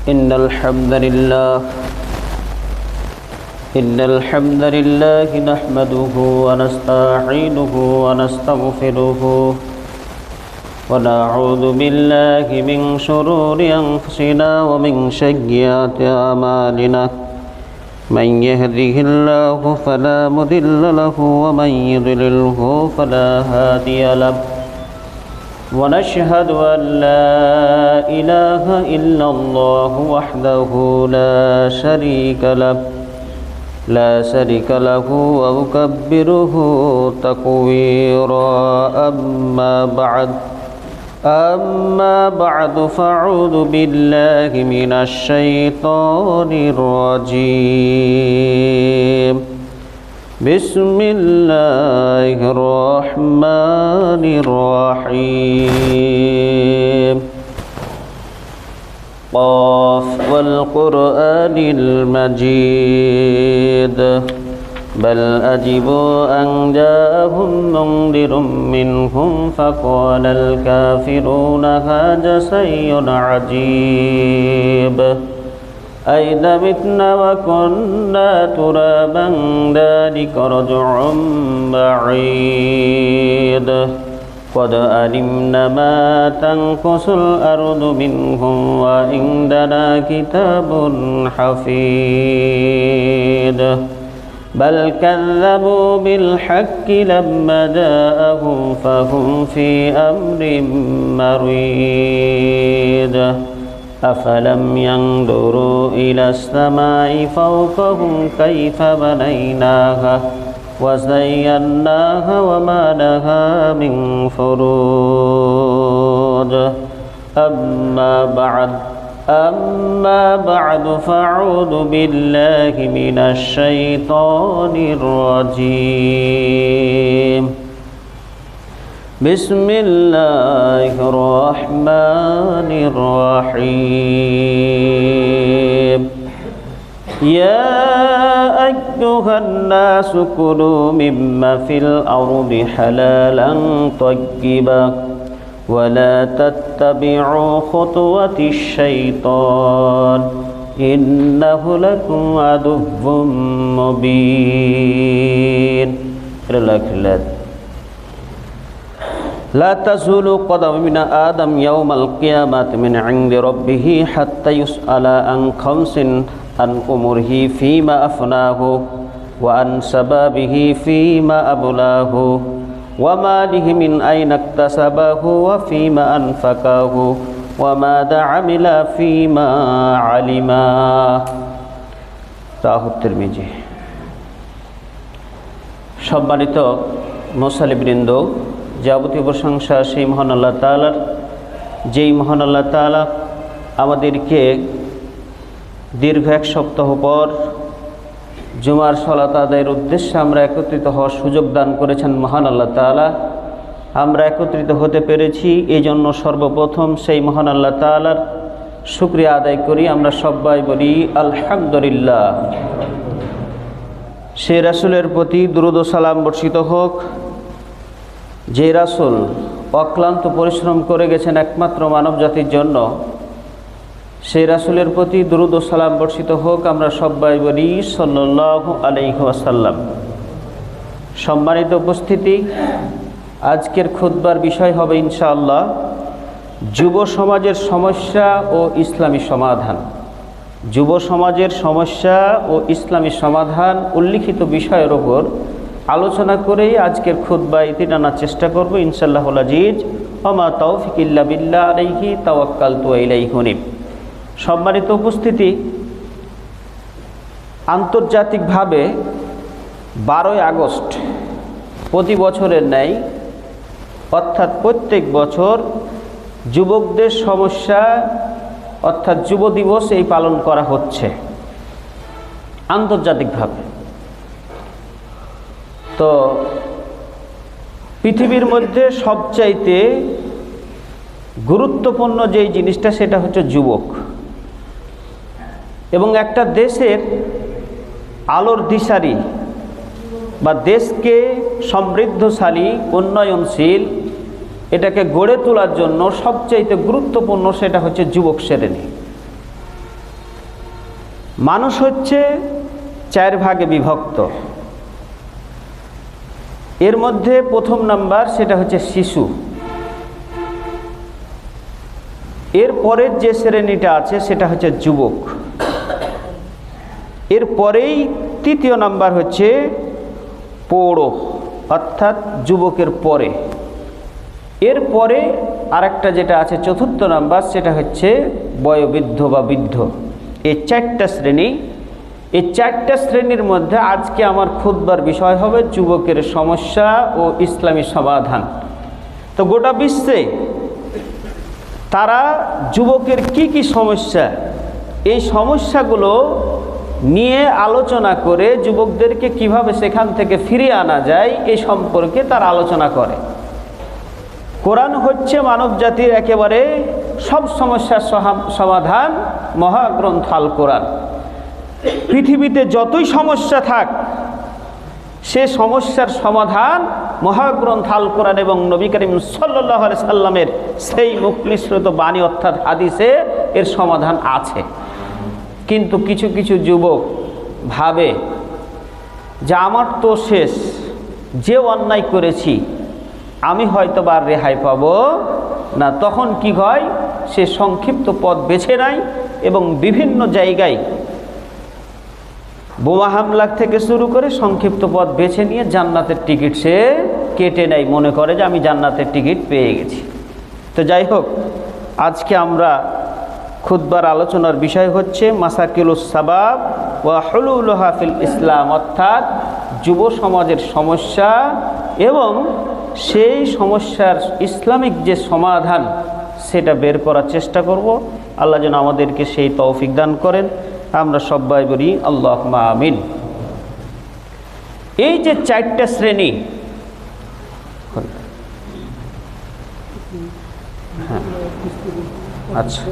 إن الحمد لله نحمده ونستعينه ونستغفره ونعوذ بالله من شرور أنفسنا ومن سيئات أعمالنا من يهده الله فلا مضل له ومن يضلله فلا هادي له ونشهد أن لا إله إلا الله وحده لا شريك له وأكبره تكبيرا أما بعد فأعوذ بالله من الشيطان الرجيم بسم الله الرحمن الرحيم قاف والقرآن المجيد بل أجبوا أن جاءهم منذر منهم فقال الكافرون هذا شيء عجيب أئذا متنا وكنا ترابا ذلك رجع بعيد قد علمنا ما تنقص الأرض منهم وعندنا كتاب حفيظ بل كذبوا بالحق لما جاءهم فهم في أمر مريض أفلم ينظروا إلى السماء فوقهم كيف بنيناها وزيناها وما لها من فروج أما بعد فأعوذ بالله من الشيطان الرجيم بسم الله الرحمن الرحيم يا أيها الناس كلوا مما في الأرض حلالا طيبا ولا تتبعوا خطوات الشيطان إنه لكم عدو مبين. لا تزول قدم من آدم يوم القيامة من عند ربه حتى يسأل عن خمس عن أمره فيما أفناه وعن شبابه فيما أبلاه وماله من أين اكتسبه وفيما أنفقه وماذا عمل فيما علما. রাহু তিরমিজি। সম্মানিত মুসল্লিবৃন্দ, যাবতীয় প্রশংসা সেই মহান আল্লাহ তাআলার, যেই মহান আল্লাহ তাআলা আমাদেরকে দীর্ঘ এক সপ্তাহ পর জুমার সালাত আদায়ের উদ্দেশ্যে আমরা একত্রিত হওয়ার সুযোগ দান করেছেন মহান আল্লাহ তাআলা। আমরা একত্রিত হতে পেরেছি, এই জন্য সর্বপ্রথম সেই মহান আল্লাহ তাআলার শুকরিয়া আদায় করি। আমরা সবাই বলি আলহামদুলিল্লাহ। সে রাসূলের প্রতি দুরূদ ও সালাম বর্ষিত হোক, যে রাসূল অক্লান্ত পরিশ্রম করে গেছেন একমাত্র মানব জাতির জন্য। সেই রাসূলের প্রতি দুরূদ ও সালাম বর্ষিত হোক। আমরা সবাই বলি সাল্লাল্লাহু আলাইহি ওয়াসাল্লাম। সম্মানিত উপস্থিতি, আজকের খুতবার বিষয় হবে ইনশাআল্লাহ যুব সমাজের সমস্যা ও ইসলামী সমাধান। যুব সমাজের সমস্যা ও ইসলামী সমাধান উল্লিখিত বিষয়ের ওপর আলোচনা করেই আজকের খুতবা ইতি টানার চেষ্টা করব ইনশাআল্লাহুল আজিজ। ওমা তাওফিক ইল্লা বিল্লাহ আলাইহি তাওয়াক্কালতু ওয়া ইলাইহি উনীব। সম্মানিত উপস্থিতি, আন্তর্জাতিকভাবে 12ই আগস্ট প্রতি বছরের ন্যায় অর্থাৎ প্রত্যেক বছর যুবকদের সমস্যা অর্থাৎ যুব দিবস এই পালন করা হচ্ছে আন্তর্জাতিকভাবে। তো পৃথিবীর মধ্যে সবচাইতে গুরুত্বপূর্ণ যেই জিনিসটা সেটা হচ্ছে যুবক। এবং একটা দেশের আলোর দিশারি বা দেশকে সমৃদ্ধশালী উন্নয়নশীল এটাকে গড়ে তোলার জন্য সবচেয়ে গুরুত্বপূর্ণ সেটা হচ্ছে যুবক শ্রেণী। মানুষ হচ্ছে 4 ভাগে বিভক্ত। এর মধ্যে প্রথম নাম্বার সেটা হচ্ছে শিশু। এর পরের যে শ্রেণীটা আছে সেটা হচ্ছে যুবক। এর পরেই তৃতীয় নাম্বার হচ্ছে পৌঢ়, অর্থাৎ যুবকের পরে। এর পরে আরেকটা যেটা আছে চতুর্থ নাম্বার সেটা হচ্ছে বয়োবৃদ্ধ বা বৃদ্ধ। এই 4টা শ্রেণী। এই 4টা শ্রেণীর মধ্যে আজকে আমার খুতবার বিষয় হবে যুবকের সমস্যা ও ইসলামী সমাধান। তো গোটা বিশ্বে তারা যুবকের কি সমস্যা, এই সমস্যাগুলো নিয়ে আলোচনা করে যুবকদেরকে কিভাবে সেখান থেকে ফিরিয়ে আনা যায় এই সম্পর্কে তারা আলোচনা করে। কোরআন হচ্ছে মানব জাতির একেবারে সব সমস্যার সমাধান। মহাগ্রন্থ আল কোরআন পৃথিবীতে যতই সমস্যা থাক সে সমস্যার সমাধান মহাগ্রন্থ আল কোরআন এবং নবী করিম সাল্লাল্লাহু আলাইহি সাল্লামের সেই মুখ নিঃসৃত বাণী অর্থাৎ হাদিসে এর সমাধান আছে। কিন্তু কিছু কিছু যুবক ভাবে যে আমার তো শেষ, যে অন্যায় করেছি আমি হয়তো বা রেহাই পাবো না। তখন কি হয়, সে সংক্ষিপ্ত পথ বেছে নেয় এবং বিভিন্ন জায়গায় বোমা হামলা থেকে শুরু করে সংক্ষিপ্ত পথ বেছে নিয়ে জান্নাতের টিকিট সে কেটে নেয়, মনে করে যে আমি জান্নাতের টিকিট পেয়ে গেছি। তো যাই হোক, আজকে আমরা খুতবার আলোচনার বিষয় হচ্ছে মাসাকিলুস সাবাব ওয়া হুলুলুহা ফিল ইসলাম, অর্থাৎ যুব সমাজের সমস্যা এবং সেই সমস্যার ইসলামিক যে সমাধান সেটা বের করার চেষ্টা করব। আল্লাহ যেন আমাদেরকে সেই তৌফিক দান করেন। আমরা সবাই বলি আল্লাহুম্মা আমিন। এই যে 4টা শ্রেণী, আচ্ছা,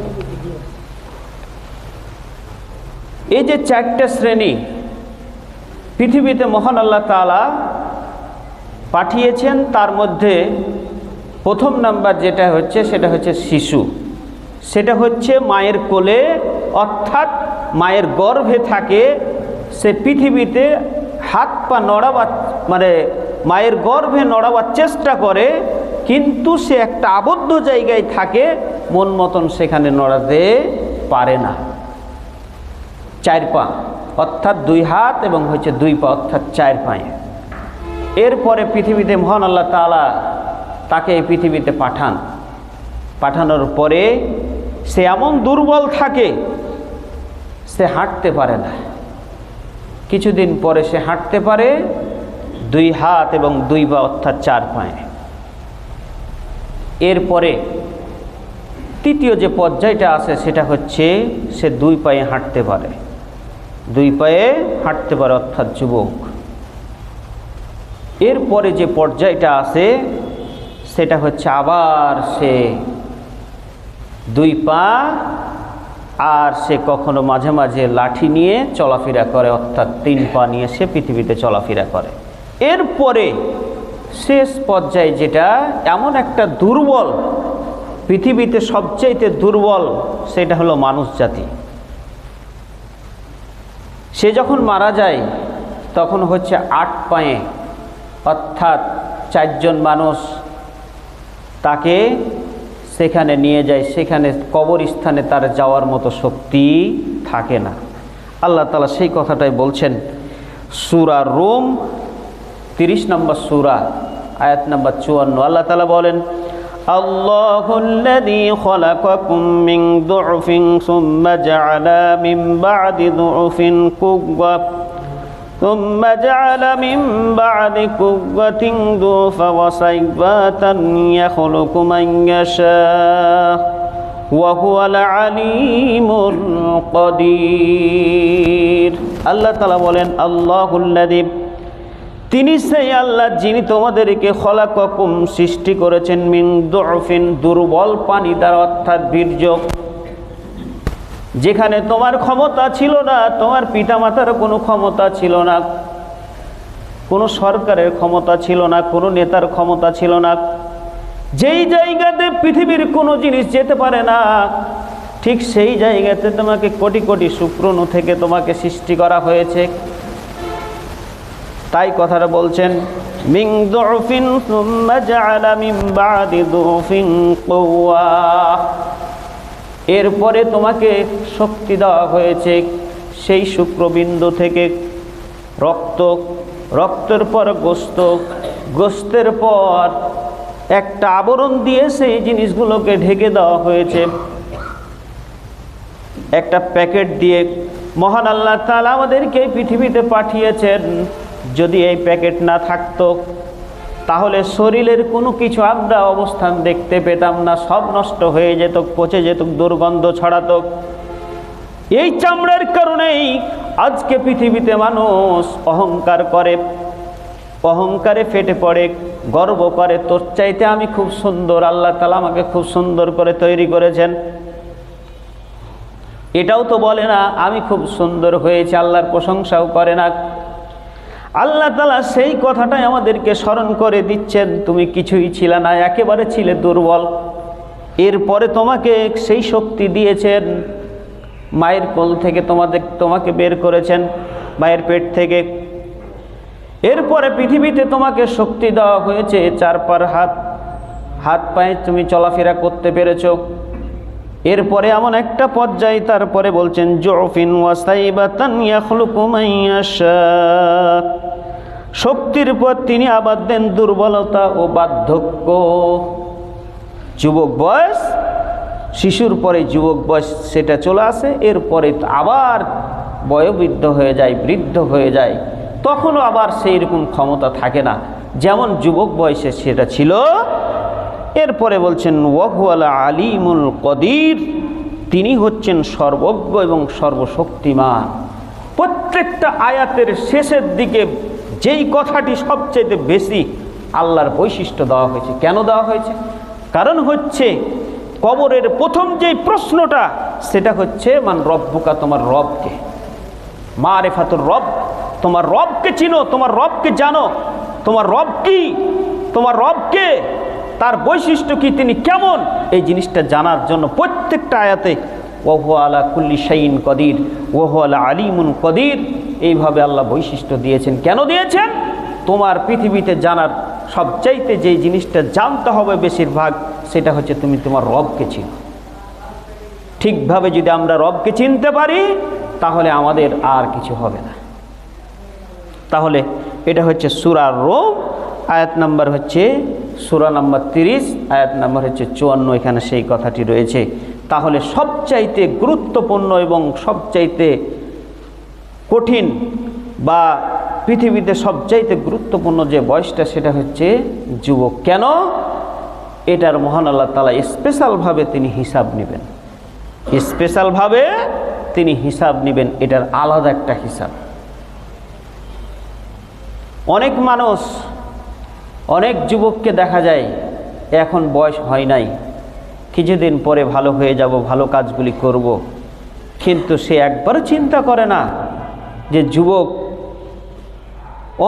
এই যে 4টা শ্রেণী পৃথিবীতে মহান আল্লাহ তাআলা পাঠিয়েছেন, তার মধ্যে প্রথম নাম্বার যেটা হচ্ছে সেটা হচ্ছে শিশু। সেটা হচ্ছে মায়ের কোলে অর্থাৎ মায়ের গর্ভে থাকে। সে পৃথিবীতে হাত পা নড়াবার মায়ের গর্ভে নড়াবার চেষ্টা করে, কিন্তু সে একটা আবদ্ধ জায়গায় থাকে, মন মতন সেখানে নড়াতে পারে না। 4 পা অর্থাৎ 2 হাত এবং হচ্ছে 2 পা অর্থাৎ 4 পায়ে। এরপরে পৃথিবীতে মহান আল্লাহ তাআলা তাকে এই পৃথিবীতে পাঠানোর পরে সে এমন দুর্বল থাকে, সে হাঁটতে পারে না। কিছুদিন পরে সে হাঁটতে পারে 2 হাত এবং 2 পা অর্থাৎ 4 পায়ে। এরপরে তৃতীয় যে পর্যায়টা আছে সেটা হচ্ছে সে 2 পায়ে হাঁটতে পারে, 2 পায়ে হাঁটতে পারে অর্থাৎ যুবক। এরপরে যে পর্যায়টা আছে সেটা হচ্ছে আবার সে 2 পা, আর সে কখনো মাঝে মাঝে লাঠি নিয়ে চলাফেরা করে অর্থাৎ 3 পা নিয়ে সে পৃথিবীতে চলাফেরা করে। এরপরে শেষ পর্যায়ে যেটা এমন একটা দুর্বল, পৃথিবীতে সবচাইতে দুর্বল, সেটা হলো মানুষ জাতি। সে যখন মারা যায় তখন হচ্ছে 8 পায়ে অর্থাৎ 4 জন মানুষ তাকে সেখানে নিয়ে যায়, সেখানে কবরস্থানে তার যাওয়ার মতো শক্তি থাকে না। আল্লাহ তাআলা সেই কথাটাই বলছেন সূরা রুম 30 নম্বর সূরা আয়াত নম্বর 54। আল্লাহ তাআলা বলেন, আল্লাহুল্লাযী খালাকাকুম মিন দু'ফিন সুম্মা জা'আলা মিন বা'দি দু'ফিন কুওয়া সুম্মা জা'আলা মিন বা'দি কুওয়াতিন দু'ফা ওয়া সাইবাতান ইয়াখলুকু মান ইয়াশা ওয়া হুয়াল আলীমুল কাদির। আল্লাহ তাআলা বলেন, আল্লাহুল্লাযী, তিনি সেই আল্লাহ যিনি তোমাদেরকে খলাকাকুম সৃষ্টি করেছেন মিন দু'ফিন দুর্বল পানি দ্বারা অর্থাৎ বীর্য। যেখানে তোমার ক্ষমতা ছিল না, তোমার পিতামাতার কোনো ক্ষমতা ছিল না, কোনো সরকারের ক্ষমতা ছিল না, কোনো নেতার ক্ষমতা ছিল না, যেই জায়গাতে পৃথিবীর কোনো জিনিস যেতে পারে না, ঠিক সেই জায়গাতে তোমাকে কোটি কোটি শুক্রাণু থেকে তোমাকে সৃষ্টি করা হয়েছে। তাই কথাটা বলছেন, মিন দুফিন সুম্মা জাআলা মিন বাদি দুফিন কুওয়া, এরপরে তোমাকে শক্তি দেওয়া হয়েছে সেই শুক্রবিন্দু থেকে রক্ত, রক্তের পর গোস্ত, গোস্তের পর একটা আবরণ দিয়ে সেই জিনিসগুলোকে ঢেকে দেওয়া হয়েছে একটা প্যাকেট দিয়ে। মহান আল্লাহ তাআলা আমাদেরকে পৃথিবীতে পাঠিয়েছেন, যদি এই প্যাকেট না থাকতো তাহলে শরীরের কোনো কিছু আমরা অবস্থান দেখতে পেতাম না, সব নষ্ট হয়ে যেত, পচে যেত, দুর্গন্ধ ছড়াতো। এই চামড়ার কারণেই আজকে পৃথিবীতে মানুষ অহংকার করে, অহংকারে ফেটে পড়ে, গর্ব করে, তোর চাইতে আমি খুব সুন্দর, আল্লাহ তাআলা আমাকে খুব সুন্দর করে তৈরি করেছেন। এটাও তো বলে না আমি খুব সুন্দর হয়েছে, আল্লাহর প্রশংসাও করে না। আল্লাহ তাআলা সেই কথাটাই আমাদেরকে স্মরণ করে দিচ্ছেন, তুমি কিছুই ছিলে না, একেবারে ছিলে দুর্বল, এরপরে তোমাকে সেই শক্তি দিয়েছেন, মায়ের কোল থেকে তোমাকে বের করেছেন, মায়ের পেট থেকে। এরপরে পৃথিবীতে তোমাকে শক্তি দেওয়া হয়েছে, 4 হাত পায়ে তুমি চলাফেরা করতে পেরেছো। এরপরে এমন একটা পর্যায়ে তারপরে বলছেন জুফিন ওয়াসাইবাতান ইয়াখলুকু মাইয়াশা, শক্তির পর তিনি আবার দেন দুর্বলতা ও বার্ধক্য। যুবক বয়স, শিশুর পরে যুবক বয়স সেটা চলে আসে, এরপরে আবার বয়োবৃদ্ধ হয়ে যায়, বৃদ্ধ হয়ে যায়, তখনও আবার সেই রকম ক্ষমতা থাকে না যেমন যুবক বয়সে সেটা ছিল। এরপরে বলছেন ওয়াহুয়াল আলিমুল কদির, তিনি হচ্ছেন সর্বজ্ঞ এবং সর্বশক্তিমান। প্রত্যেকটা আয়াতের শেষের দিকে যেই কথাটি সবচেয়ে বেশি আল্লাহর বৈশিষ্ট্য দেওয়া হয়েছে। কেন দেওয়া হয়েছে? কারণ হচ্ছে কবরের প্রথম যেই প্রশ্নটা সেটা হচ্ছে মান রব্বুকা, তোমার রবকে, মারিফাতুর রব, তোমার রবকে চিনো, তোমার রবকে জানো, তোমার রব কি, তোমার রবকে, তার বৈশিষ্ট্য কি, তিনি কেমন, এই জিনিসটা জানার জন্য প্রত্যেকটা আয়াতে ওহু আলা কুল্লি শাইইন কদির, ওহু আলা আলিমুন কদির, এইভাবে আল্লাহ বৈশিষ্ট্য দিয়েছেন। কেন দিয়েছেন? তোমার পৃথিবীতে জানার সবচাইতে যেই জিনিসটা জানতে হবে বেশিরভাগ, সেটা হচ্ছে তুমি তোমার রবকে চিনো। ঠিকভাবে যদি আমরা রবকে চিনতে পারি তাহলে আমাদের আর কিছু হবে না। তাহলে এটা হচ্ছে সূরা রুম, আয়াত নাম্বার হচ্ছে সূরা নাম্বার 30, আয়াত নাম্বার হচ্ছে 54, এখানে সেই কথাটি রয়েছে। তাহলে সবচাইতে গুরুত্বপূর্ণ এবং সবচাইতে কঠিন বা পৃথিবীতে সবচাইতে গুরুত্বপূর্ণ যে বয়সটা সেটা হচ্ছে যুবক। কেন? এটার মহান আল্লাহ তাআলা স্পেশালভাবে তিনি হিসাব নেবেন, স্পেশালভাবে তিনি হিসাব নেবেন, এটার আলাদা একটা হিসাব। অনেক মানুষ, অনেক যুবককে দেখা যায় এখন বয়স হয় নাই, কিছুদিন পরে ভালো হয়ে যাব, ভালো কাজগুলি করব, কিন্তু সে একবারও চিন্তা করে না যে যুবক,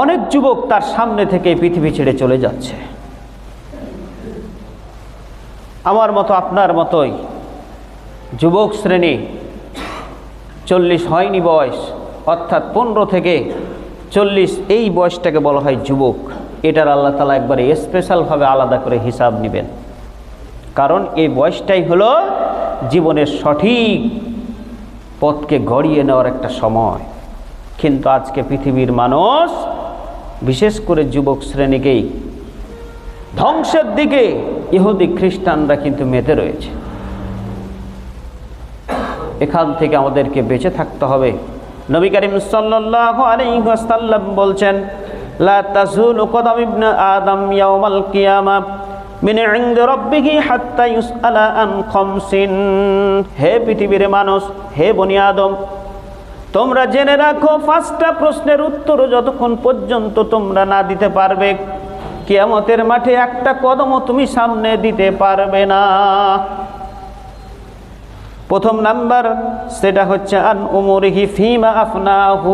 অনেক যুবক তার সামনে থেকে পৃথিবী ছেড়ে চলে যাচ্ছে। আমার মতো আপনার মতোই যুবক শ্রেণী, 40 হয়নি বয়স, অর্থাৎ 15 থেকে 40 এই বয়সটাকে বলা হয় যুবক। এটার আল্লাহ তাআলা একবারে স্পেশালভাবে আলাদা করে হিসাব নেবেন, কারণ এই বয়সটাই হলো জীবনের সঠিক পথকে গড়িয়ে নেওয়ার একটা সময়। কিন্তু আজকে পৃথিবীর মানুষ, বিশেষ করে যুবক শ্রেণীকেই ধ্বংসের দিকে ইহুদি খ্রিস্টানরা কিন্তু মেতে রয়েছে। এখান থেকে আমাদেরকে বেঁচে থাকতে হবে। নবী করিম সাল্লাল্লাহু আলাইহি ওয়াসাল্লাম বলছেন, লা তাজুলু কদম ইবনে আদম ইয়াউমাল কিয়ামাহ মিন ইনদি রাব্বিহি হাত্তা ইউসআলা আন খামসিন। হে পৃথিবীর মানুষ, হে বনি আদম, তোমরা জেনে রাখো 5টা প্রশ্নের উত্তর যতক্ষণ পর্যন্ত তোমরা না দিতে পারবে, কিয়ামতের মাঠে একটা কদমও তুমি সামনে দিতে পারবে না। প্রথম নাম্বার সেটা হচ্ছে আন উমরিহি ফিমা আফনাহু,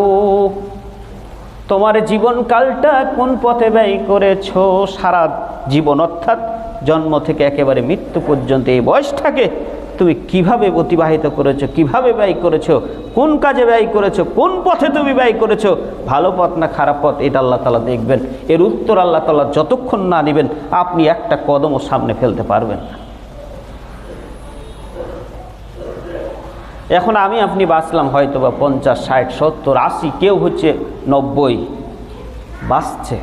তোমার জীবনকালটা কোন পথে ব্যয় করেছো। সারা জীবন অর্থাৎ জন্ম থেকে একেবারে মৃত্যু পর্যন্ত এই বয়সটাকে তুমি কিভাবে অতিবাহিত করেছো, কিভাবে ব্যয় করেছো, কোন কাজে ব্যয় করেছো, কোন পথে তুমি ব্যয় করেছো, ভালো পথ না খারাপ পথ, এটা আল্লাহ তাআলা দেখবেন। এর উত্তর আল্লাহ তাআলা যতক্ষণ না দিবেন আপনি একটা কদমও সামনে ফেলতে পারবেন না। এখন আমি আপনি বাঁচলাম হয়তো বা 50, 60, 70, 80, কেউ হচ্ছে 90 বাঁচছে,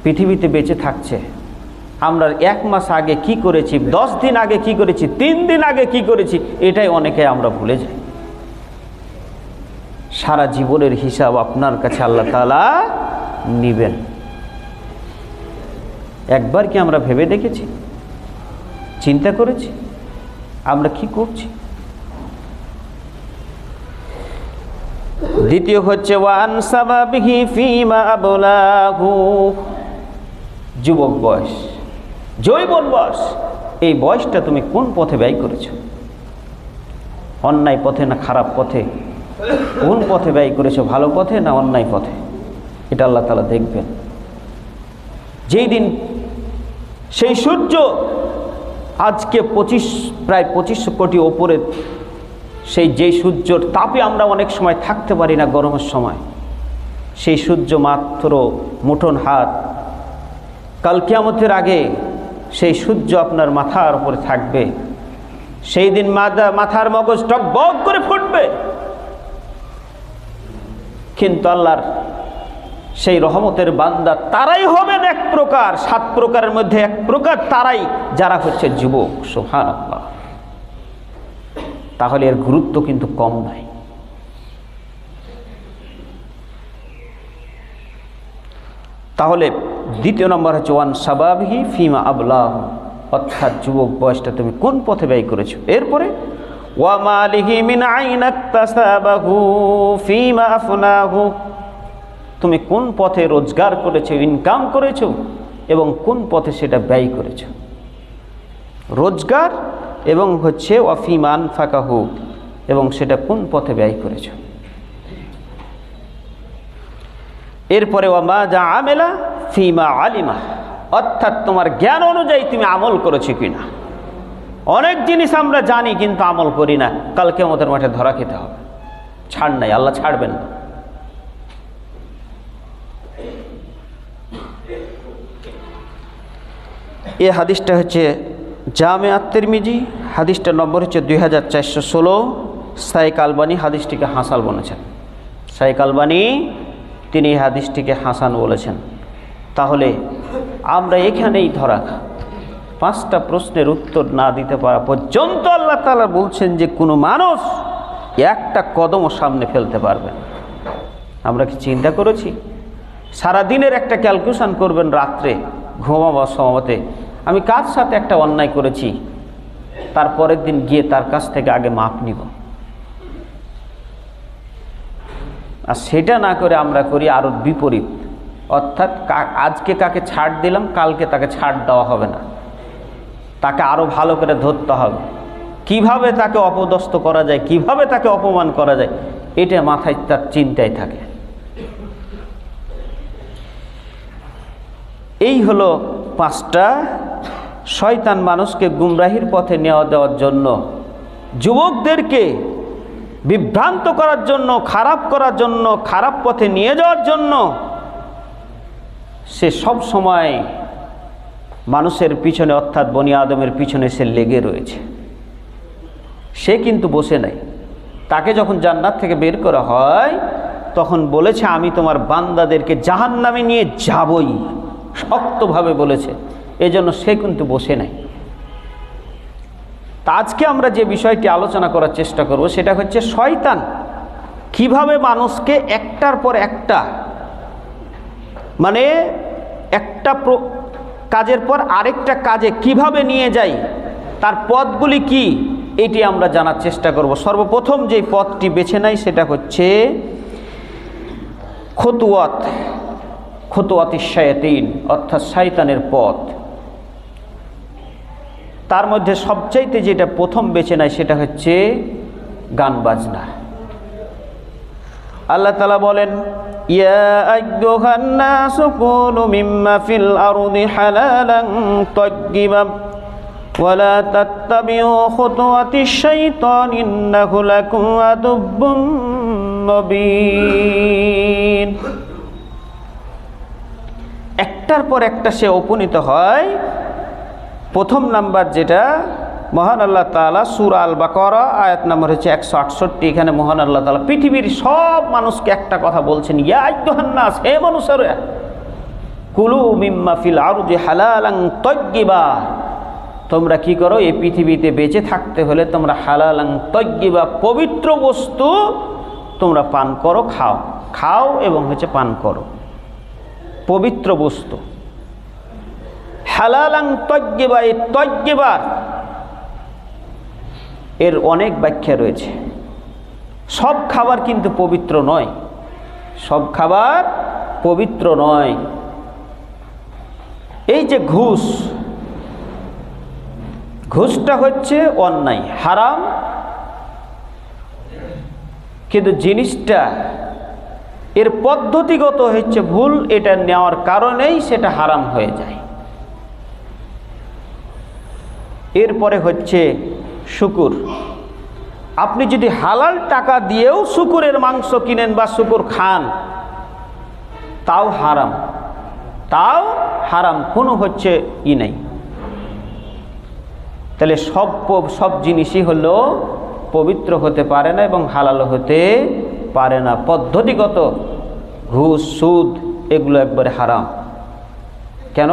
পৃথিবীতে বেঁচে থাকছে। আমরা 1 মাস আগে কি করেছি, 10 দিন আগে কি করেছি, 3 দিন আগে কি করেছি, এটাই অনেকে আমরা ভুলে যাই। সারা জীবনের হিসাব আপনার কাছে আল্লাহ তাআলা নিবেন। একবার কি আমরা ভেবে দেখেছি, চিন্তা করেছি আমরা কি করছি? দ্বিতীয় হচ্ছে ওয়ান সাবাবিহি ফিমা আবলাহু, যুবক বয়স, যৌবন বয়স, এই বয়সটা তুমি কোন পথে ব্যয় করেছো? অন্যায় পথে না খারাপ পথে? কোন পথে ব্যয় করেছো, ভালো পথে না অন্যায় পথে? এটা আল্লাহ তাআলা দেখবেন। যেই দিন সেই সূর্য আজকে প্রায় 2500 কোটি ওপরে, যেই সূর্যর তাপে আমরা অনেক সময় থাকতে পারি না গরমের সময়, সেই সূর্য মাত্র মুঠোন হাত। কাল কিয়ামতের আগে সেই সূর্য আপনার মাথার উপরে থাকবে। সেই দিন মাথার মগজ টকবক করে ফুটবে। কিন্তু আল্লাহর সেই রহমতের বান্দা তারাই হবেন এক প্রকার, 7 প্রকারের মধ্যে এক প্রকার তারাই, যারা হচ্ছে যুবক। সুবহানাল্লাহ। তাহলে এর গুরুত্ব কিন্তু কম নাই। তাহলে দ্বিতীয় নম্বর হচ্ছে ওয়ান সাবাবিহি ফিমা আবলাহু, অর্থাৎ যুবক বয়সটা তুমি কোন পথে ব্যয় করেছো। এরপরে ওয়া মালিহি মিন আইনা ইকতাসাবাহু ফিমা আফনাহু, তুমি কোন পথে রোজগার করেছো, ইনকাম করেছো এবং কোন পথে সেটা ব্যয় করেছো। রোজগার এবং হচ্ছে ওয়াফিমা আনফাকাহু, এবং সেটা কোন পথে ব্যয় করেছো। এরপরে ওয়ামা যা আমেলা ফিমা আলিমা, অর্থাৎ তোমার জ্ঞান অনুযায়ী তুমি আমল করেছো কিনা। অনেক জিনিস আমরা জানি কিন্তু আমল করি না, কাল কিয়ামতের মাঠে ধরা খেতে হবে। ছাড় নাই, আল্লাহ ছাড়বেন না। এই হাদিসটা হচ্ছে জামে আত-তিরমিজি, হাদিসটার নম্বর হচ্ছে 2416। শাইখ আলবানী হাদিসটিকে হাসান বলেছেন। শাইখ আলবানী তিনি হাদিসটিকে হাসান বলেছেন। তাহলে আমরা এখানেই ধরা, 5টা প্রশ্নের উত্তর না দিতে পারা পর্যন্ত আল্লাহ তাআলা বলছেন যে কোনো মানুষ একটা কদমও সামনে ফেলতে পারবে না। আমরা কি চিন্তা করেছি? সারাদিনের একটা ক্যালকুলেশন করবেন রাত্রে ঘুমাবার সময়তে, আমি কার সাথে একটা অন্যায় করেছি, তারপরের দিন গিয়ে তার কাছ থেকে আগে মাপ নিব। আর সেটা না করে আমরা করি আরো বিপরীত, অর্থাৎ আজকে কাকে ছাড় দিলাম, কালকে তাকে ছাড় দেওয়া হবে না, তাকে আরো ভালো করে ধরতে হবে। কিভাবে তাকে অপদস্থ করা যায়, কিভাবে তাকে অপমান করা যায়, এটা মাথায় তার চিন্তায় থাকে। এই হলো 5টা শয়তান মানুষকে গুমরাহির পথে নেওয়া দেওয়ার জন্য, যুবকদেরকে বিভ্রান্ত করার জন্য, খারাপ করার জন্য, খারাপ পথে নিয়ে যাওয়ার জন্য সে সব সময় মানুষের পিছনে, অর্থাৎ বনি আদমের পিছনে সে লেগে রয়েছে। সে কিন্তু বসে নাই। তাকে যখন জান্নাত থেকে বের করা হয় তখন বলেছে আমি তোমার বান্দাদেরকে জাহান্নামে নিয়ে যাবই, শক্তভাবে বলেছে। এজন্য সে কিন্তু বসে নাই। তা আজকে আমরা যে বিষয়টি আলোচনা করার চেষ্টা করব সেটা হচ্ছে শয়তান কিভাবে মানুষকে একটার পর একটা, মানে একটা কাজের পর আরেকটা কাজে কিভাবে নিয়ে যায়, তার পথগুলি কি, এটি আমরা জানার চেষ্টা করব। সর্বপ্রথম যে পথটি বেছে নেয় সেটা হচ্ছে খুতুওয়াতিশ শায়াতিন, অর্থাৎ শয়তানের পথ। তার মধ্যে সবচাইতে যেটা প্রথম বেছে নেয় সেটা হচ্ছে গান বাজনা। আল্লাহ তাআলা বলেন ইয়া আইয়ুহান নাসু কুলু মিম্মা ফিল আরদি হালালান তাইয়্যিবান ওয়ালা তাত্তাবিউ খুতুওয়াতিশ শাইতান ইন্নাহু লাকুম আদুব্বুম মুবিন। একটার পর একটা সে উপনীত হয়। প্রথম নাম্বার যেটা, মহান আল্লাহ তাআলা সূরা আল বাকারা আয়াত নম্বর হচ্ছে 168, এখানে মহান আল্লাহ তাআলা পৃথিবীর সব মানুষকে একটা কথা বলছেন, ইয়া আইয়ুহান নাস, হে মানুষেরা, কুলু মিম্মা ফিল আরদি হালালান তাইয়্যিবা, তোমরা কি করো, এই পৃথিবীতে বেঁচে থাকতে হলে তোমরা হালালান তাইয়্যিবা, পবিত্র বস্তু তোমরা পান করো, খাও এবং পান করো পবিত্র বস্তু। হালালান তাইয়্যিবা, এই তাইয়্যিবার এর অনেক ব্যাখ্যা রয়েছে। সব খাবার কিন্তু পবিত্র নয়, সব খাবার পবিত্র নয়। এই যে ঘুষটা হচ্ছে অন্যায়, হারাম, কিন্তু জিনিসটা এর পদ্ধতিগত হচ্ছে ভুল, এটা নেওয়ার কারণেই সেটা হারাম হয়ে যায়। এরপরে হচ্ছে শুকুর। আপনি যদি হালাল টাকা দিয়েও শুকুরের মাংস কিনেন বা শুকুর খান, তাও হারাম, কোনো নাই। তাহলে সব জিনিসই হলো পবিত্র হতে পারে না এবং হালাল হতে পারে না। পদ্ধতিগত ঘুষ, সুদ, এগুলো একবারে হারাম। কেন?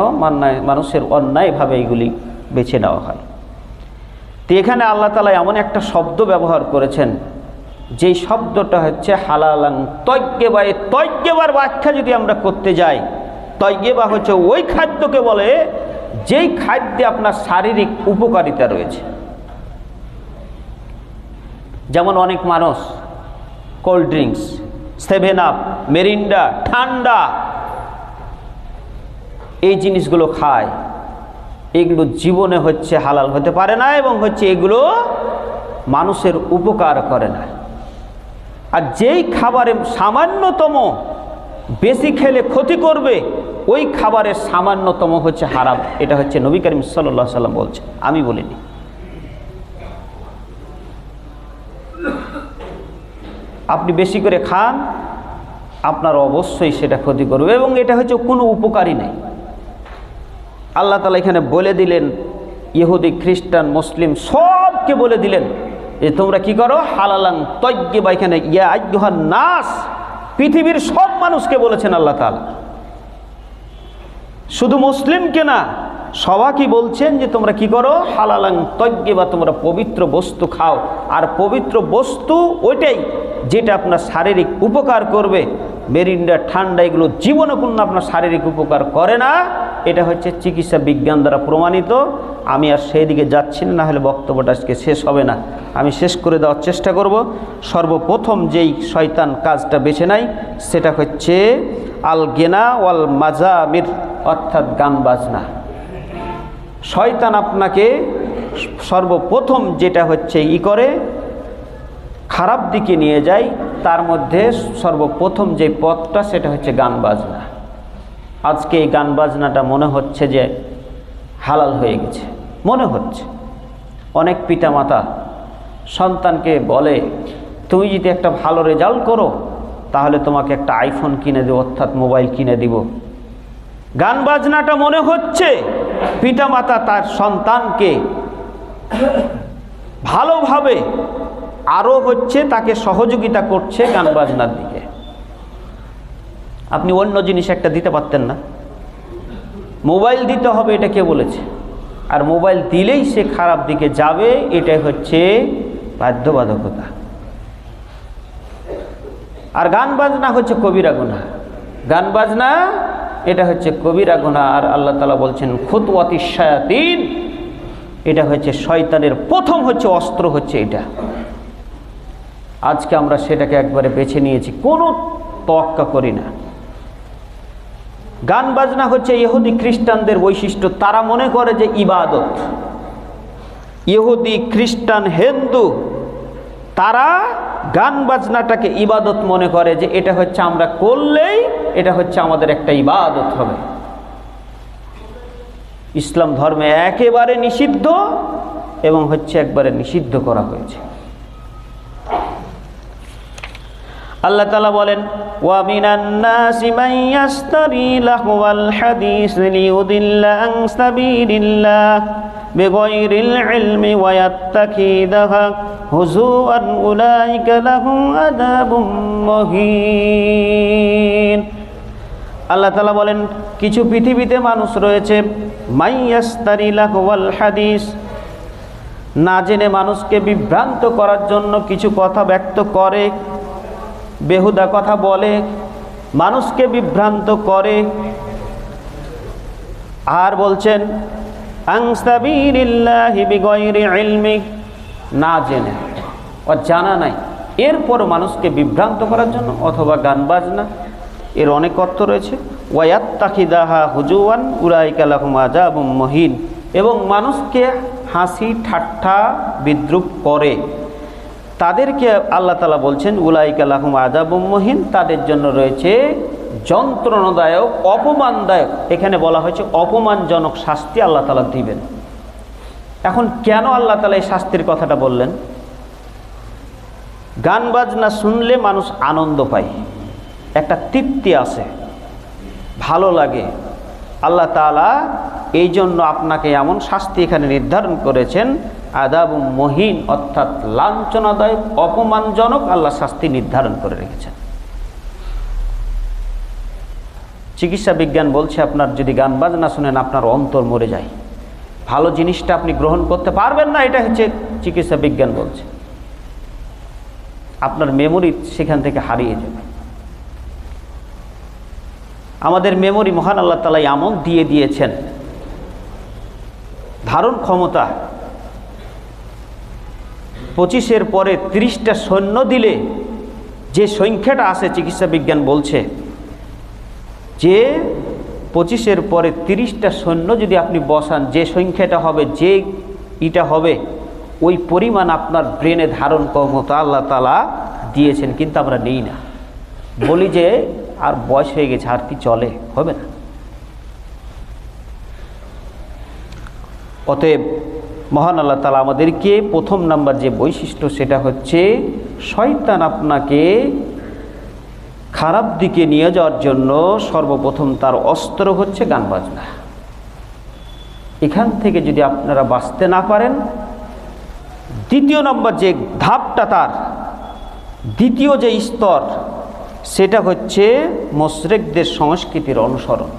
মানুষের অন্যায়ভাবে এগুলি বেছে নেওয়া হয়। তো এখানে আল্লাহ তাআলা এমন একটা শব্দ ব্যবহার করেছেন, যেই শব্দটা হচ্ছে হালালান তাইয়্যিবা। এই তাইয়্যিবার ব্যাখ্যা যদি আমরা করতে যাই, তাইয়্যিবা হচ্ছে ওই খাদ্যকে বলে যেই খাদ্যে আপনার শারীরিক উপকারিতা রয়েছে। যেমন অনেক মানুষ কোল্ড ড্রিঙ্কস, 7 আপ, মেরিন্ডা, ঠান্ডা, এই জিনিসগুলো খায়। এগুলো জীবনে হালাল হতে পারে না এবং এগুলো মানুষের উপকার করে না। আর যেই খাবারে সামান্যতম বেশি খেলে ক্ষতি করবে, ওই খাবারের সামান্যতম হারাম। এটা নবী করিম সাল্লাল্লাহু আলাইহি ওয়াসাল্লাম বলছেন, আমি বলিনি। আপনি বেশি করে খান, আপনার অবশ্যই সেটা ক্ষতি করবে এবং এটা কোনো উপকারই নেই। আল্লাহ তাআলা এখানে বলে দিলেন, ইহুদি, খ্রিস্টান, মুসলিম সবকে বলে দিলেন যে তোমরা কি করো, হালালান তাইয়্যিবা। এখানে ইয়া আইয়ুহান নাস, পৃথিবীর সব মানুষকে বলেছেন আল্লাহ তাআলা, শুধু মুসলিমকে না, সবাইকে বলছেন যে তোমরা কি করো, হালালান তাইয়্যিবা, তোমরা পবিত্র বস্তু খাও। আর পবিত্র বস্তু ওইটাই যেটা আপনার শারীরিক উপকার করবে। মেরিন্ডা, ঠান্ডা, এগুলো জীবনে কোনো আপনার শারীরিক উপকার করে না। এটা চিকিৎসা বিজ্ঞান দ্বারা প্রমাণিত। আমি আর সেই দিকে যাচ্ছি না, হলে বক্তব্যটা আজকে শেষ হবে না। আমি শেষ করে দেওয়ার চেষ্টা করব। সর্বপ্রথম যেই শয়তান কাজটা বেছে নেয় সেটা আল গেনা ওয়াল মাজামির, অর্থাৎ গান বাজনা। শয়তান আপনাকে সর্বপ্রথম যেটা করে, খারাপ দিকে নিয়ে যায়। তার মধ্যে সর্বপ্রথম যে পথটা সেটা গান বাজনা। আজকে এই গান বাজনাটা মনে হচ্ছে যে হালাল হয়ে গেছে, মনে হচ্ছে। অনেক পিতামাতা সন্তানকে বলে, তুমি যদি একটা ভালো রেজাল্ট করো তাহলে তোমাকে একটা আইফোন কিনে দেব, অর্থাৎ মোবাইল কিনে দিব। গান বাজনাটা মনে হচ্ছে পিতামাতা তার সন্তানকে ভালোভাবে আরও তাকে সহযোগিতা করছে গান বাজনার দিকে। আপনি অন্য জিনিস একটা দিতে পারতেন না? মোবাইল দিতে হবে, এটা কে বলেছে? আর মোবাইল দিলেই সে খারাপ দিকে যাবে, এটাই বাধ্যবাধকতা। আর গান বাজনা কবিরা গুনাহ। গান বাজনা এটা কবিরা গুনাহ। আর আল্লাহ তাআলা বলছেন খুতুওয়াতিশ শায়াতিন, এটা শয়তানের প্রথম অস্ত্র এটা। আজকে আমরা সেটাকে একবারে বেছে নিয়েছি, কোনো তোয়াক্কা করি না। গান বাজনা ইহুদি খ্রিস্টানদের বৈশিষ্ট্য। তারা মনে করে যে ইবাদত। ইহুদি, খ্রিস্টান, হিন্দু, তারা গান বাজনাটাকে ইবাদত মনে করে, যে এটা আমরা করলেই এটা আমাদের একটা ইবাদত হবে। ইসলাম ধর্মে একেবারে নিষিদ্ধ এবং হচ্ছে একবারে নিষিদ্ধ করা হয়েছে। আল্লাহ তাআলা বলেন, ওয়া মিনান নাসি মান ইয়াশতারি লাহওয়াল হাদিস লিইউদিল্লা আন সাবিলিল্লাহ বিগাইরিল ইলমি ওয়া ইয়াত্তাখিদাহা হুজুওয়ান উলাইকা লাহুম আযাবুম মুহিন। আল্লাহ তাআলা বলেন, কিছু পৃথিবীতে মানুষ রয়েছে মান ইয়াশতারি লাহওয়াল হাদিস, না জেনে মানুষকে বিভ্রান্ত করার জন্য কিছু কথা ব্যক্ত করে, বেহুদা কথা বলে, মানুষকে বিভ্রান্ত করে। আর বলছেন আন সাবিলিল্লাহি বিগাইরি ইলমি, না জেনে, জানা নাই, এরপর মানুষকে বিভ্রান্ত করার জন্য, অথবা গান বাজনা, এর অনেক অর্থ রয়েছে। ওয়ায়াত্তাখিদাহা হুজুওয়ান উলাইকা লাহুম আযাবুম মুহিন, এবং মানুষকে হাসি ঠাট্টা বিদ্রুপ করে, তাদেরকে আল্লাহ তাআলা বলছেন উলাইকা লাহুম আযাবুম মুহিন, তাদের জন্য রয়েছে যন্ত্রণাদায়ক, অপমানদায়ক। এখানে বলা হয়েছে অপমানজনক শাস্তি আল্লাহ তাআলা দিবেন। এখন কেন আল্লাহ তাআলা এই শাস্তির কথাটা বললেন? গান বাজনা শুনলে মানুষ আনন্দ পায়, একটা তৃপ্তি আসে, ভালো লাগে। আল্লাহ তাআলা এই জন্য আপনাকে এমন শাস্তি এখানে নির্ধারণ করেছেন, আযাবুম মুহিন, অর্থাৎ লাঞ্ছনাদায়ক, অপমানজনক আল্লাহ শাস্তি নির্ধারণ করে রেখেছেন। চিকিৎসা বিজ্ঞান বলছে, আপনার যদি গান বাজনা শুনেন আপনার অন্তর মরে যায়, ভালো জিনিসটা আপনি গ্রহণ করতে পারবেন না, এটা হচ্ছে চিকিৎসা বিজ্ঞান বলছে। আপনার মেমোরি সেখান থেকে হারিয়ে যাবে। আমাদের মেমোরি মহান আল্লাহ তাআলা এমন দিয়ে দিয়েছেন, ধারণ ক্ষমতা 25-এর পরে 30টা সৈন্য দিলে যে সংখ্যাটা আছে, চিকিৎসা বিজ্ঞান বলছে যে 25-এর পরে 30টা সৈন্য যদি আপনি বসান, যে সংখ্যাটা হবে, যে ইটা হবে, ওই পরিমাণ আপনার ব্রেনে ধারণ ক্ষমতা আল্লাহ তাআলা দিয়েছেন, কিন্তু আমরা নেই না। বলি যে আর বয়স হয়ে গেছে, আর কি চলে, হবে না। অতএব মহান আল্লাহ তাআলা আমাদেরকে প্রথম নাম্বার যে বৈশিষ্ট্য, সেটা হচ্ছে শয়তান আপনাকে খারাপ দিকে নিয়ে যাওয়ার জন্য সর্বপ্রথম তার অস্ত্র হচ্ছে গান বাজনা। এখান থেকে যদি আপনারা বাঁচতে না পারেন, দ্বিতীয় নম্বর যে ধাপটা, তার দ্বিতীয় যে স্তর, সেটা হচ্ছে মুশরিকদের সংস্কৃতির অনুসরণ।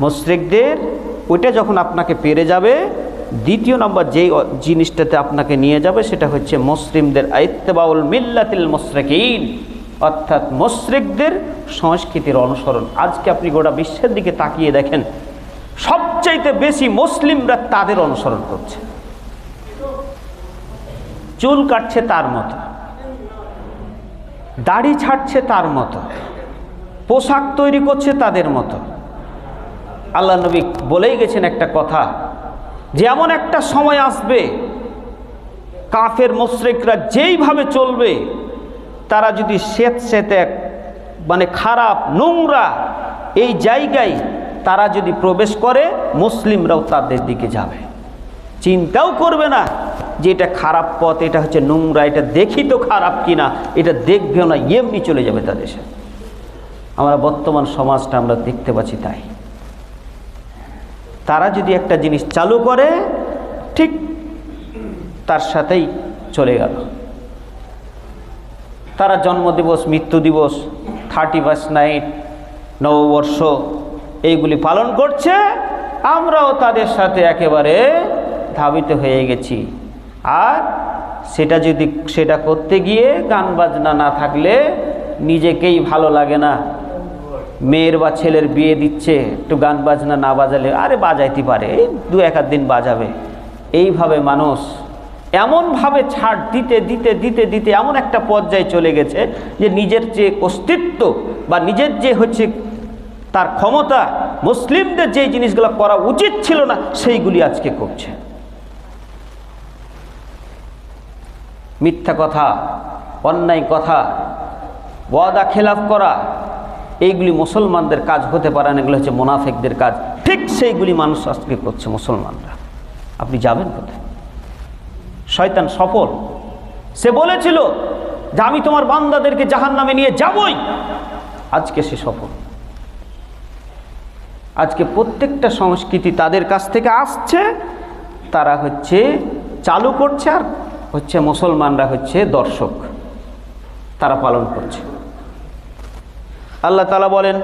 মুশরিকদের ওইটা যখন আপনাকে পেরে যাবে, দ্বিতীয় নম্বর যেই জিনিসটাতে আপনাকে নিয়ে যাবে, সেটা হচ্ছে মুসলিমদের ইত্তিবাউল মিল্লাতিল মুশরিকিন, অর্থাৎ মুশরিকদের সংস্কৃতির অনুসরণ। আজকে আপনি গোটা বিশ্বের দিকে তাকিয়ে দেখেন, সবচাইতে বেশি মুসলিমরা তাদের অনুসরণ করছে। চুল কাটছে তার মতো, দাড়ি ছাড়ছে তার মতো, পোশাক তৈরি করছে তাদের মতো। আল্লাহ নবী বলেই গেছেন একটা কথা, যে এমন একটা সময় আসবে কাফের মুশরিকরা যেইভাবে চলবে, তারা যদি স্বেচ্ছাতে মানে খারাপ নোংরা এই জায়গায় তারা যদি প্রবেশ করে, মুসলিমরাও তাদের দিকে যাবে, চিন্তাও করবে না যে এটা খারাপ পথ, এটা হচ্ছে নোংরা, এটা দেখি তো খারাপ কিনা, এটা দেখবেও না, এমনি চলে যাবে তাদের সাথে। আমরা বর্তমান সমাজটা আমরা দেখতে পাচ্ছি তাই। তারা যদি একটা জিনিস চালু করে, ঠিক তার সাথেই চলে গেল। তারা জন্মদিবস, মৃত্যু দিবস, 31st নাইট, নববর্ষ, এইগুলি পালন করছে, আমরাও তাদের সাথে একেবারে ধাবিত হয়ে গেছি। আর সেটা করতে গিয়ে গান বাজনা না থাকলে নিজেকেই ভালো লাগে না। মেয়ের বা ছেলের বিয়ে দিচ্ছে, একটু গান বাজনা না বাজালে, আরে বাজাইতে পারে, এই 2-1 দিন বাজাবে। এইভাবে মানুষ এমনভাবে ছাড় দিতে দিতে দিতে দিতে এমন একটা পর্যায়ে চলে গেছে যে নিজের যে অস্তিত্ব বা নিজের যে হচ্ছে তার ক্ষমতা, মুসলিমদের যে জিনিসগুলো করা উচিত ছিল না, সেইগুলি আজকে করছে। মিথ্যা কথা, অন্যায় কথা, ওয়াদা খেলাফ করা, এইগুলি মুসলমানদের কাজ হতে পারে না, এগুলো হচ্ছে মুনাফিকদের কাজ। ঠিক সেইগুলি মানুষ আজকে করছে মুসলমানরা। আপনি যাবেন কোথায়? শয়তান সফল। সে বলেছিল যে আমি তোমার বান্দাদেরকে জাহান্নামে নিয়ে যাবই, আজকে সে সফল। আজকে প্রত্যেকটা সংস্কৃতি তাদের কাছ থেকে আসছে, তারা হচ্ছে চালু করছে, আর হচ্ছে মুসলমানরা হচ্ছে দর্শক, তারা পালন করছে। আল্লাহ তাআলা বলেন,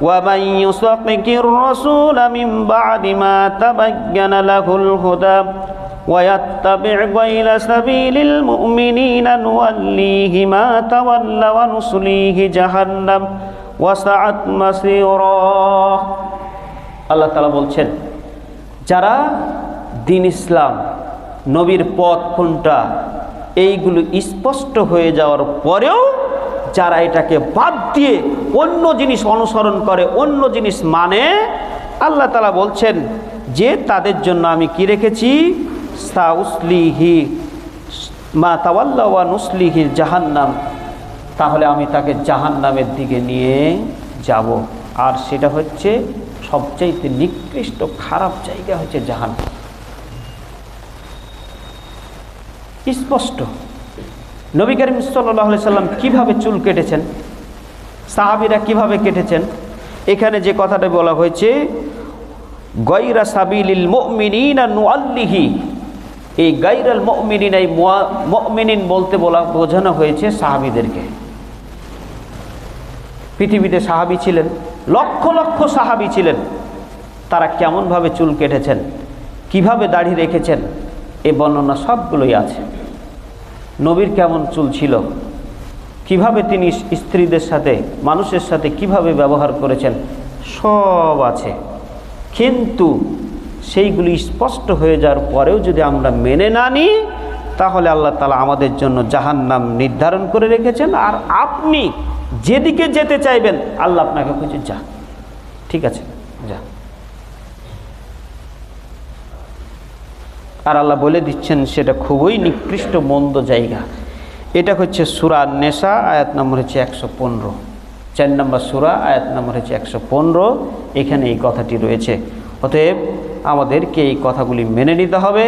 ওয়া মান ইউশাক্কিকির রাসূল মিন বা'দি মা তাবায়্যানা লাহুল হুদা ওয়া ইয়াত্তাবি' গায়রা সাবিলিল মুমিনিনা নুওয়াল্লিহি মা তাওয়াল্লা ওয়া নুসলিহি জাহান্নাম ওয়া সাআত মাসীরা। আল্লাহ তাআলা বলছেন, যারা দ্বীন ইসলাম, নবীর পথ কোনটা, এইগুলো স্পষ্ট হয়ে যাওয়ার পরেও যারা এটাকে বাদ দিয়ে অন্য জিনিস অনুসরণ করে, অন্য জিনিস মানে, আল্লাহ তাআলা বলছেন যে তাদের জন্য আমি কি রেখেছি, সাউসলিহি মা তাওয়াল্লা ওয়া নুসলিহি জাহান্নাম, তাহলে আমি তাকে জাহান্নামের দিকে নিয়ে যাব। আর সেটা হচ্ছে সবচাইতে নিকৃষ্ট খারাপ জায়গা হচ্ছে জাহান্নাম। স্পষ্ট। নবী করিম সাল্লাল্লাহু আলাইহি সাল্লাম কিভাবে চুল কেটেছেন, সাহাবীরা কিভাবে কেটেছেন, এখানে যে কথাটা বলা হয়েছে গায়রা সাবিলিল মুমিনিনা নুআল্লিহি, এই গায়রাল মুমিনিন, এই মুমিনিন বলতে বোঝানো হয়েছে সাহাবীদেরকে। পৃথিবীতে সাহাবী ছিলেন, লক্ষ লক্ষ সাহাবী ছিলেন, তারা কেমনভাবে চুল কেটেছেন, কিভাবে দাড়ি রেখেছেন, এই বর্ণনা সবগুলোই আছে। নবীর কেমন চুল ছিল, কিভাবে তিনি স্ত্রীদের সাথে, মানুষের সাথে কিভাবে ব্যবহার করেছেন, সব আছে। কিন্তু সেইগুলি স্পষ্ট হয়ে যাওয়ার পরেও যদি আমরা মেনে না নিই, তাহলে আল্লাহ তাআলা আমাদের জন্য জাহান্নাম নির্ধারণ করে রেখেছেন। আর আপনি যেদিকে যেতে চাইবেন, আল্লাহ আপনাকে বলছে যা, ঠিক আছে যা। আর আল্লাহ বলে দিচ্ছেন সেটা খুবই নিকৃষ্ট মন্দ জায়গা। এটা হচ্ছে সূরা নেসা, আয়াত নম্বর হচ্ছে 115, 4 নম্বর সূরা, আয়াত নম্বর হচ্ছে 115। এখানে এই কথাটি রয়েছে। অতএব আমাদেরকে এই কথাগুলি মেনে নিতে হবে।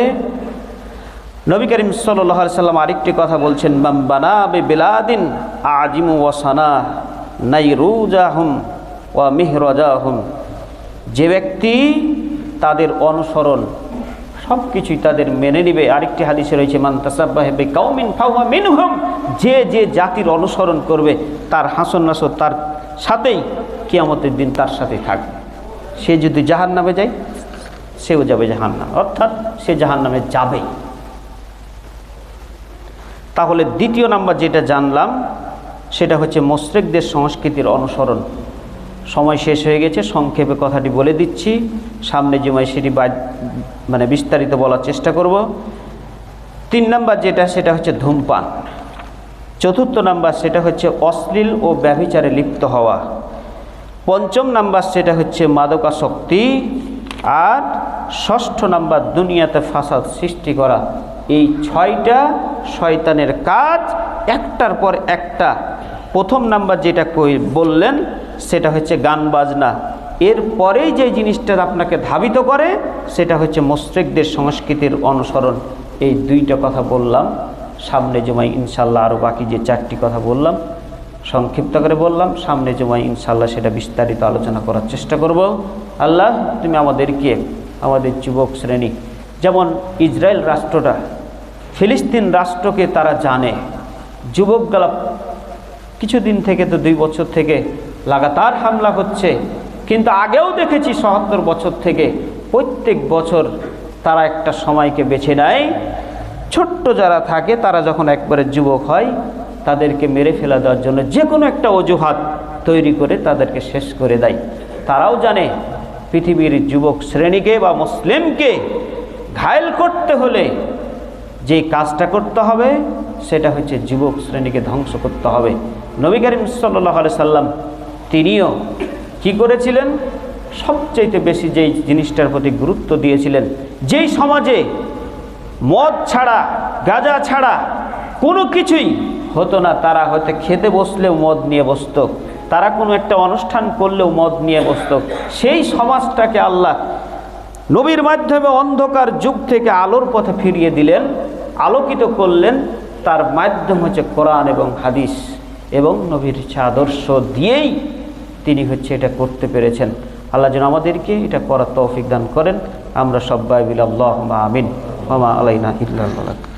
নবী করিম সাল্লাল্লাহু আলাইহি সাল্লাম আরেকটি কথা বলছেন, মান বানা বিবিলাদিন আজিমু ওয়া সানা নাইরুজাহুম ওয়া মিহরাজাহুম, যে ব্যক্তি তাদের অনুসরণ সব কিছুই তাদের মেনে নিবে। আরেকটি হাদিসে রয়েছে, মান তাসাব্বাহা বিকাউমিন ফাহুয়া মিনহুম, যে যে জাতির অনুসরণ করবে তার হাসন নাসর তার সাথেই কিয়ামতের দিন তার সাথে থাকবে। সে যদি জাহান্নামে যায়, সেও যাবে জাহান্নামে, অর্থাৎ সে জাহান্নামে যাবেই। তাহলে দ্বিতীয় নাম্বার যেটা জানলাম সেটা হচ্ছে মুশরিকদের সংস্কৃতির অনুসরণ। সময় শেষ হয়ে গেছে, সংক্ষেপে কথাটি বলে দিচ্ছি, সামনে জুমায় সেটি বিস্তারিত বলার চেষ্টা করব। 3 নাম্বার যেটা, সেটা হচ্ছে ধূমপান। 4র্থ নাম্বার সেটা হচ্ছে অশ্লীল ও ব্যভিচারে লিপ্ত হওয়া। 5ম নাম্বার সেটা হচ্ছে মাদকাসক্তি। আর ষষ্ঠ নাম্বার দুনিয়াতে ফাসাদ সৃষ্টি করা। এই 6টা শয়তানের কাজ, একটার পর একটা। 1ম নাম্বার যেটা বললেন সেটা হচ্ছে গান বাজনা। এরপরেই যে জিনিসটা আপনাকে ধাবিত করে সেটা হচ্ছে মুশরিকদের সংস্কৃতির অনুসরণ। এই 2টা কথা বললাম। সামনে জুমায় ইনশাল্লাহ আরও বাকি যে 4টি কথা বললাম, সংক্ষিপ্ত করে বললাম, সামনে জুমায় ইনশাল্লাহ সেটা বিস্তারিত আলোচনা করার চেষ্টা করব। আল্লাহ, তুমি আমাদেরকে, আমাদের যুবক শ্রেণী, যেমন ইসরায়েল রাষ্ট্রটা, ফিলিস্তিন রাষ্ট্রকে তারা জানে, যুবকগুলা কিছুদিন থেকে তো 2 বছর থেকে লাগাতার হামলা হচ্ছে, কিন্তু আগেও দেখেছি 77 বছর থেকে প্রত্যেক বছর তারা একটা সময়কে বেছে নেয়, ছোট্ট যারা থাকে তারা যখন একবারে যুবক হয় তাদেরকে মেরে ফেলা দেওয়ার জন্য যে কোনো একটা অজুহাত তৈরি করে তাদেরকে শেষ করে দেয়। তারাও জানে পৃথিবীর যুবক শ্রেণীকে বা মুসলিমকে ঘায়েল করতে হলে যে কাজটা করতে হবে সেটা হচ্ছে যুবক শ্রেণীকে ধ্বংস করতে হবে। নবী করিম সাল্লাল্লাহু আলাইহি সাল্লাম তিনিও কি করেছিলেন? সবচাইতে বেশি যেই জিনিসটার প্রতি গুরুত্ব দিয়েছিলেন, যেই সমাজে মদ ছাড়া, গাঁজা ছাড়া কোনো কিছুই হতো না, তারা হয়তো খেতে বসলেও মদ নিয়ে বসত, তারা কোনো একটা অনুষ্ঠান করলেও মদ নিয়ে বসত। সেই সমাজটাকে আল্লাহ নবীর মাধ্যমে অন্ধকার যুগ থেকে আলোর পথে ফিরিয়ে দিলেন, আলোকিত করলেন। তার মাধ্যম হচ্ছে কোরআন এবং হাদিস এবং নবীর আদর্শ দিয়েই তিনি এটা করতে পেরেছেন। আল্লাহ যেন আমাদেরকে এটা করার তৌফিক দান করেন। আমরা সবাই মিলে আল্লাহুম্মা আমিন। ওয়া মা আলাইনা ইল্লাল বালাগ।